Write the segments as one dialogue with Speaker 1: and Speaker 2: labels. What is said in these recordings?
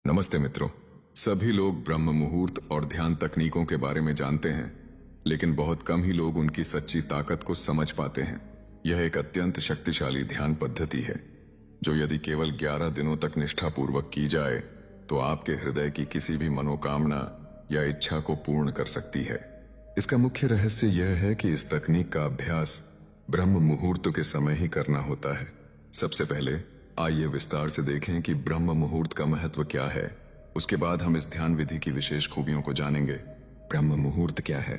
Speaker 1: नमस्ते मित्रों। सभी लोग ब्रह्म मुहूर्त और ध्यान तकनीकों के बारे में जानते हैं, लेकिन बहुत कम ही लोग उनकी सच्ची ताकत को समझ पाते हैं। यह एक अत्यंत शक्तिशाली ध्यान पद्धति है जो यदि केवल 11 दिनों तक निष्ठापूर्वक की जाए तो आपके हृदय की किसी भी मनोकामना या इच्छा को पूर्ण कर सकती है। इसका मुख्य रहस्य यह है कि इस तकनीक का अभ्यास ब्रह्म मुहूर्त के समय ही करना होता है। सबसे पहले आइए विस्तार से देखें कि ब्रह्म मुहूर्त का महत्व क्या है। उसके बाद हम इस ध्यान विधि की विशेष खूबियों को जानेंगे। ब्रह्म मुहूर्त क्या है?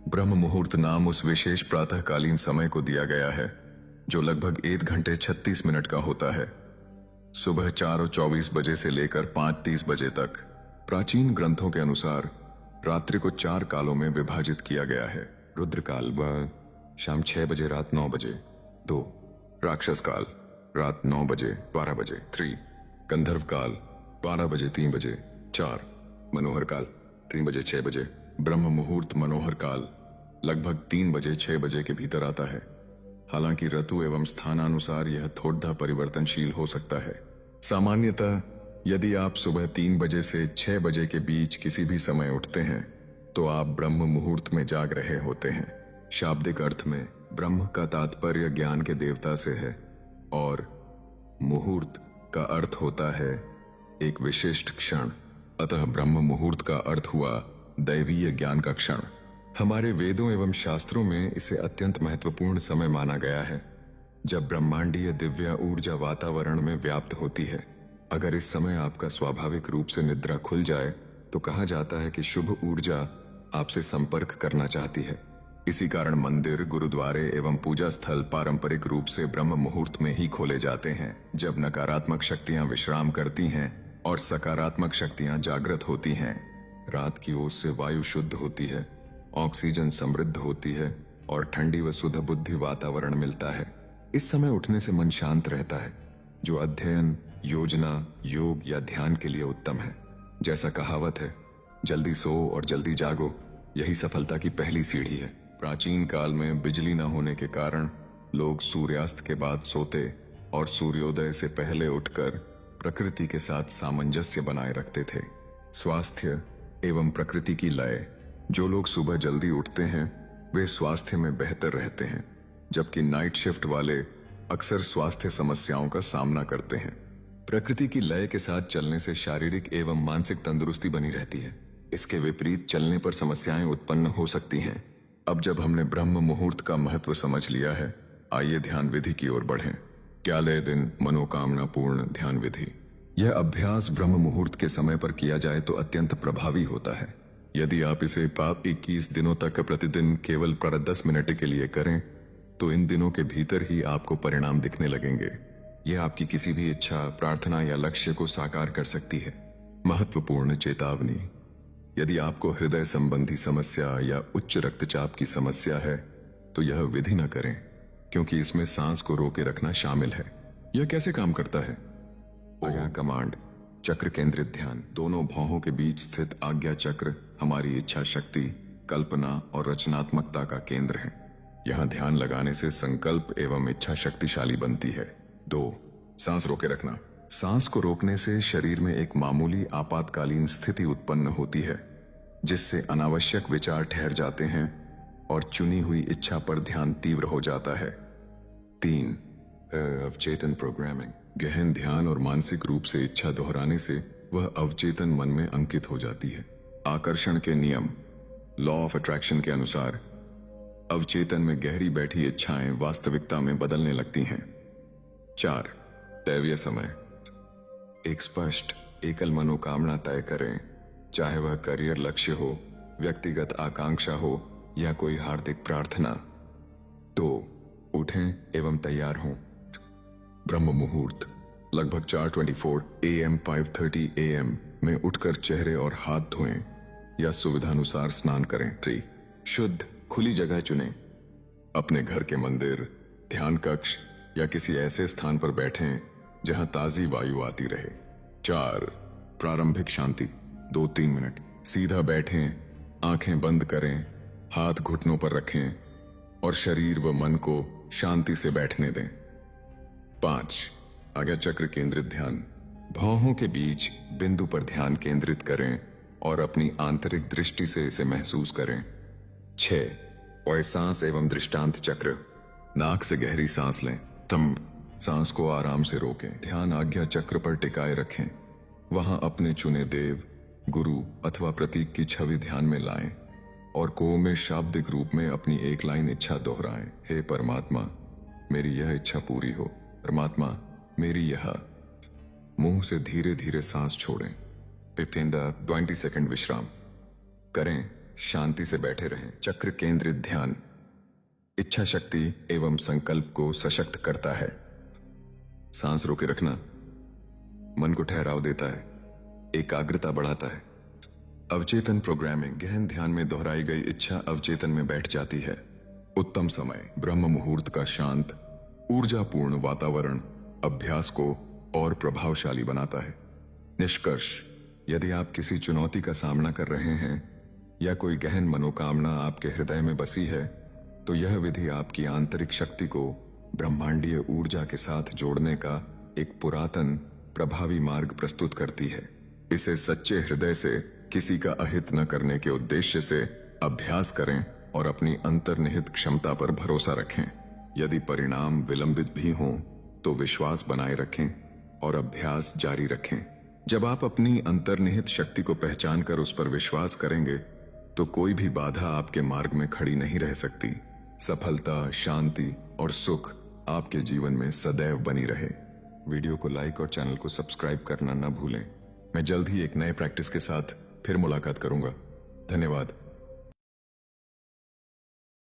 Speaker 1: ब्रह्म मुहूर्त नाम उस विशेष प्रातःकालीन समय को दिया गया है जो लगभग 1 घंटे 36 मिनट का होता है। सुबह 4:24 बजे से लेकर 5:30 बजे तक। प्राचीन ग्रंथों के अनुसार रात्रि को 4 कालों में विभाजित किया गया है। रुद्र काल व शाम 6 बजे रात 9 बजे। 2 राक्षस काल रात 9 बजे 12 बजे। 3 गंधर्व काल 12 बजे 3 बजे। 4 मनोहर काल 3 बजे 6 बजे। ब्रह्म मुहूर्त मनोहर काल लगभग 3 बजे 6 बजे के भीतर आता है। हालांकि ऋतु एवं स्थानानुसार यह थोड़ा परिवर्तनशील हो सकता है। सामान्यतः यदि आप सुबह 3 बजे से 6 बजे के बीच किसी भी समय उठते हैं तो आप ब्रह्म मुहूर्त में जाग रहे होते हैं। शाब्दिक अर्थ में ब्रह्म का तात्पर्य ज्ञान के देवता से है और मुहूर्त का अर्थ होता है एक विशिष्ट क्षण। अतः ब्रह्म मुहूर्त का अर्थ हुआ दैवीय ज्ञान का क्षण। हमारे वेदों एवं शास्त्रों में इसे अत्यंत महत्वपूर्ण समय माना गया है जब ब्रह्मांडीय दिव्य ऊर्जा वातावरण में व्याप्त होती है। अगर इस समय आपका स्वाभाविक रूप से निद्रा खुल जाए तो कहा जाता है कि शुभ ऊर्जा आपसे संपर्क करना चाहती है। इसी कारण मंदिर, गुरुद्वारे एवं पूजा स्थल पारंपरिक रूप से ब्रह्म मुहूर्त में ही खोले जाते हैं जब नकारात्मक शक्तियां विश्राम करती हैं और सकारात्मक शक्तियां जागृत होती हैं। रात की ओस से वायु शुद्ध होती है, ऑक्सीजन समृद्ध होती है और ठंडी व शुद्ध बुद्धि वातावरण मिलता है। इस समय उठने से मन शांत रहता है जो अध्ययन, योजना, योग या ध्यान के लिए उत्तम है। जैसा कहावत है, जल्दी सो और जल्दी जागो, यही सफलता की पहली सीढ़ी है। प्राचीन काल में बिजली न होने के कारण लोग सूर्यास्त के बाद सोते और सूर्योदय से पहले उठकर प्रकृति के साथ सामंजस्य बनाए रखते थे। स्वास्थ्य एवं प्रकृति की लय। जो लोग सुबह जल्दी उठते हैं वे स्वास्थ्य में बेहतर रहते हैं, जबकि नाइट शिफ्ट वाले अक्सर स्वास्थ्य समस्याओं का सामना करते हैं। प्रकृति की लय के साथ चलने से शारीरिक एवं मानसिक तंदुरुस्ती बनी रहती है। इसके विपरीत चलने पर समस्याएं उत्पन्न हो सकती हैं। अब जब हमने ब्रह्म मुहूर्त का महत्व समझ लिया है, आइए ध्यान विधि की ओर बढ़ें। क्यालय दिन मनोकामना पूर्ण ध्यान विधि। यह अभ्यास ब्रह्म मुहूर्त के समय पर किया जाए तो अत्यंत प्रभावी होता है। यदि आप इसे 21 दिनों तक प्रतिदिन केवल 10 मिनट के लिए करें तो इन दिनों के भीतर ही आपको परिणाम दिखने लगेंगे। यह आपकी किसी भी इच्छा, प्रार्थना या लक्ष्य को साकार कर सकती है। महत्वपूर्ण चेतावनी। यदि आपको हृदय संबंधी समस्या या उच्च रक्तचाप की समस्या है तो यह विधि न करें, क्योंकि इसमें सांस को रोके रखना शामिल है। यह कैसे काम करता है? आज्ञा कमांड चक्र केंद्रित ध्यान। दोनों भौहों के बीच स्थित आज्ञा चक्र हमारी इच्छा शक्ति, कल्पना और रचनात्मकता का केंद्र है। यहाँ ध्यान लगाने से संकल्प एवं इच्छा शक्तिशाली बनती है। 2 सांस रोके रखना। सांस को रोकने से शरीर में एक मामूली आपातकालीन स्थिति उत्पन्न होती है जिससे अनावश्यक विचार ठहर जाते हैं और चुनी हुई इच्छा पर ध्यान तीव्र हो जाता है। 3 अवचेतन प्रोग्रामिंग। गहन ध्यान और मानसिक रूप से इच्छा दोहराने से वह अवचेतन मन में अंकित हो जाती है। आकर्षण के नियम लॉ ऑफ अट्रैक्शन के अनुसार अवचेतन में गहरी बैठी इच्छाएं वास्तविकता में बदलने लगती हैं। 4 दैवीय समय। एक स्पष्ट एकल मनोकामना तय करें, चाहे वह करियर लक्ष्य हो, व्यक्तिगत आकांक्षा हो या कोई हार्दिक प्रार्थना। 2 उठें एवं तैयार हों। ब्रह्म मुहूर्त लगभग 4:24 AM 5:30 AM में उठकर चेहरे और हाथ धोएं या सुविधानुसार स्नान करें। 3 शुद्ध खुली जगह चुनें। अपने घर के मंदिर, ध्यान कक्ष या किसी ऐसे स्थान पर बैठें जहां ताजी वायु आती रहे। 4 प्रारंभिक शांति 2-3 मिनट। सीधा बैठें, आंखें बंद करें, हाथ घुटनों पर रखें और शरीर व मन को शांति से बैठने दें। 5 आज्ञा चक्र केंद्रित ध्यान भौहों के बीच बिंदु पर ध्यान केंद्रित करें और अपनी आंतरिक दृष्टि से इसे महसूस करें। 6 और सांस एवं दृष्टांत चक्र। नाक से गहरी सांस लें, तब सांस को आराम से रोकें। ध्यान आज्ञा चक्र पर टिकाए रखें। वहां अपने चुने देव, गुरु अथवा प्रतीक की छवि ध्यान में लाएं और को में शाब्दिक रूप में अपनी एक लाइन इच्छा दोहराएं। हे परमात्मा, मेरी यह इच्छा पूरी हो। परमात्मा, मेरी यह। मुंह से धीरे धीरे सांस छोड़ें। 20 सेकंड विश्राम करें। शांति से बैठे रहें। चक्र केंद्रित ध्यान इच्छा शक्ति एवं संकल्प को सशक्त करता है। सांस रोके रखना मन को ठहराव देता है, एकाग्रता बढ़ाता है। अवचेतन प्रोग्रामिंग गहन ध्यान में दोहराई गई इच्छा अवचेतन में बैठ जाती है। उत्तम समय ब्रह्म मुहूर्त का शांत ऊर्जापूर्ण वातावरण अभ्यास को और प्रभावशाली बनाता है। निष्कर्ष, यदि आप किसी चुनौती का सामना कर रहे हैं या कोई गहन मनोकामना आपके हृदय में बसी है, तो यह विधि आपकी आंतरिक शक्ति को ब्रह्मांडीय ऊर्जा के साथ जोड़ने का एक पुरातन प्रभावी मार्ग प्रस्तुत करती है। इसे सच्चे हृदय से किसी का अहित न करने के उद्देश्य से अभ्यास करें और अपनी अंतर्निहित क्षमता पर भरोसा रखें। यदि परिणाम विलंबित भी हों तो विश्वास बनाए रखें और अभ्यास जारी रखें। जब आप अपनी अंतर्निहित शक्ति को पहचान कर उस पर विश्वास करेंगे तो कोई भी बाधा आपके मार्ग में खड़ी नहीं रह सकती। सफलता, शांति और सुख आपके जीवन में सदैव बनी रहे। वीडियो को लाइक और चैनल को सब्सक्राइब करना न भूलें। मैं जल्द ही एक नए प्रैक्टिस के साथ फिर मुलाकात करूंगा। धन्यवाद।